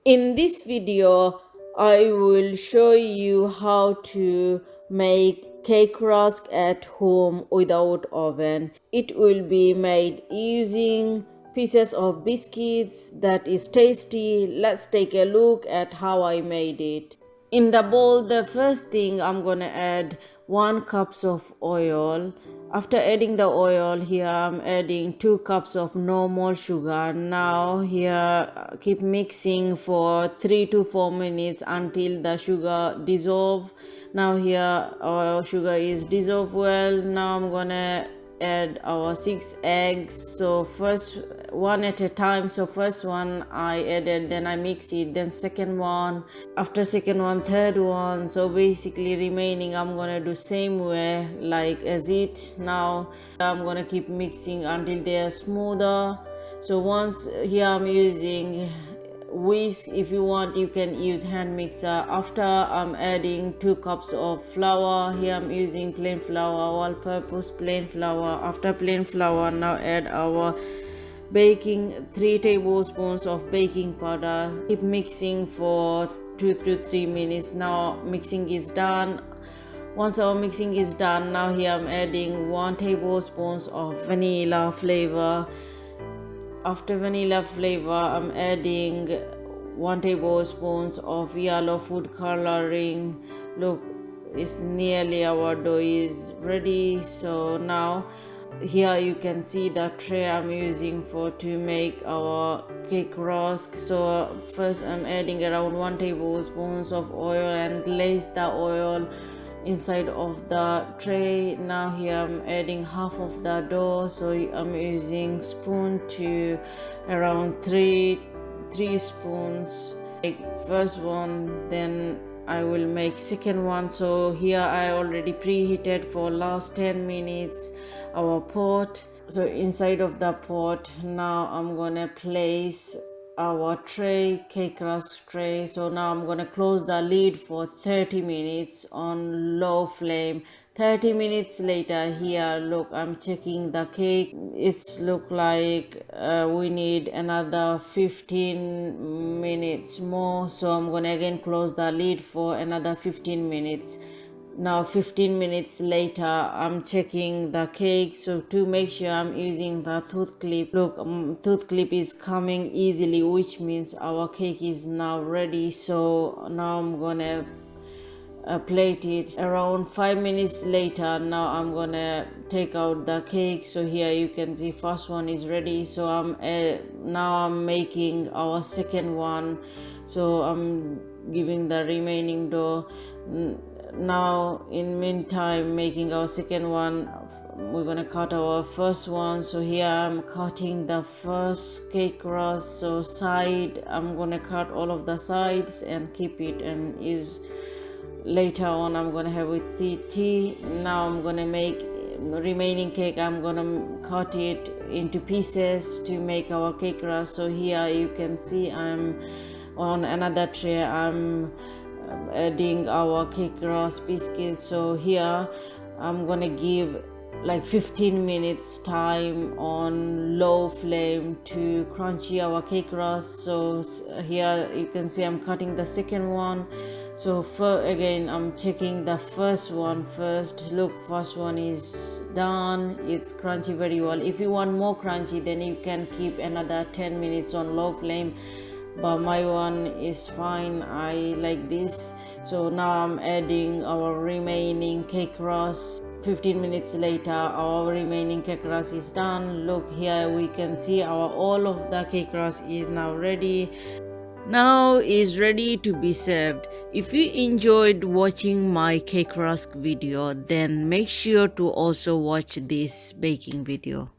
In this video, I will show you how to make cake rusk at home without oven. It will be made using pieces of biscuits that is tasty. Let's take a look at how I made it. In the bowl, the first thing I'm gonna add 1 cups of oil. After adding the oil, here I'm adding 2 cups of normal sugar. Now here keep mixing for 3 to 4 minutes until the sugar dissolve. Now here our sugar is dissolved well. Now I'm gonna add our 6 eggs. So first one at a time. So first one I added, then I mix it, then second one, after second one, third one. So basically remaining I'm gonna do same way like as it. Now I'm gonna keep mixing until they are smoother. So once here I'm using whisk. If you want, you can use hand mixer. After I'm adding 2 cups of flour. Here I'm using plain flour, all purpose plain flour. After plain flour, now add our baking 3 tablespoons of baking powder. Keep mixing for 2 to 3 minutes. Now mixing is done. Once our mixing is done, now here I'm adding 1 tablespoons of vanilla flavor. After vanilla flavor, I'm adding 1 tablespoons of yellow food coloring. Look, it's nearly our dough is ready. So now here you can see the tray I'm using for to make our cake rusk. So first I'm adding around 1 tablespoons of oil and glaze the oil inside of the tray. Now here I'm adding half of the dough. So I'm using spoon to around 3 spoons. Make first one, then I will make second one. So here I already preheated for last 10 minutes our pot. So inside of the pot, now I'm gonna place our tray, cake rusk tray. So now I'm gonna close the lid for 30 minutes on low flame. 30 minutes later, here look, I'm checking the cake. It's look like we need another 15 minutes more. So I'm gonna again close the lid for another 15 minutes. Now 15 minutes later, I'm checking the cake. So to make sure, I'm using the tooth clip. Look, tooth clip is coming easily, which means our cake is now ready. So now I'm gonna plate it. Around 5 minutes later, now I'm gonna take out the cake. So here you can see first one is ready. So now I'm making our second one. So I'm giving the remaining dough. Now in meantime, making our second one, we're gonna cut our first one. So here I'm cutting the first cake rusk. So side, I'm gonna cut all of the sides and keep it and use later on. I'm gonna have with tea. Now I'm gonna make remaining cake. I'm gonna cut it into pieces to make our cake rusk. So here you can see I'm on another tray. I'm adding our cake rusk biscuit. So here I'm gonna give like 15 minutes time on low flame to crunchy our cake rusk. So here you can see I'm cutting the second one. So again I'm checking the first one first. Look, first one is done. It's crunchy very well. If you want more crunchy, then you can keep another 10 minutes on low flame, but my one is fine. I like this. So now I'm adding our remaining cake rusk. 15 minutes later, our remaining cake rusk is done. Look, here we can see our all of the cake rusk is now ready. Now is ready to be served. If you enjoyed watching my cake rusk video, then make sure to also watch this baking video.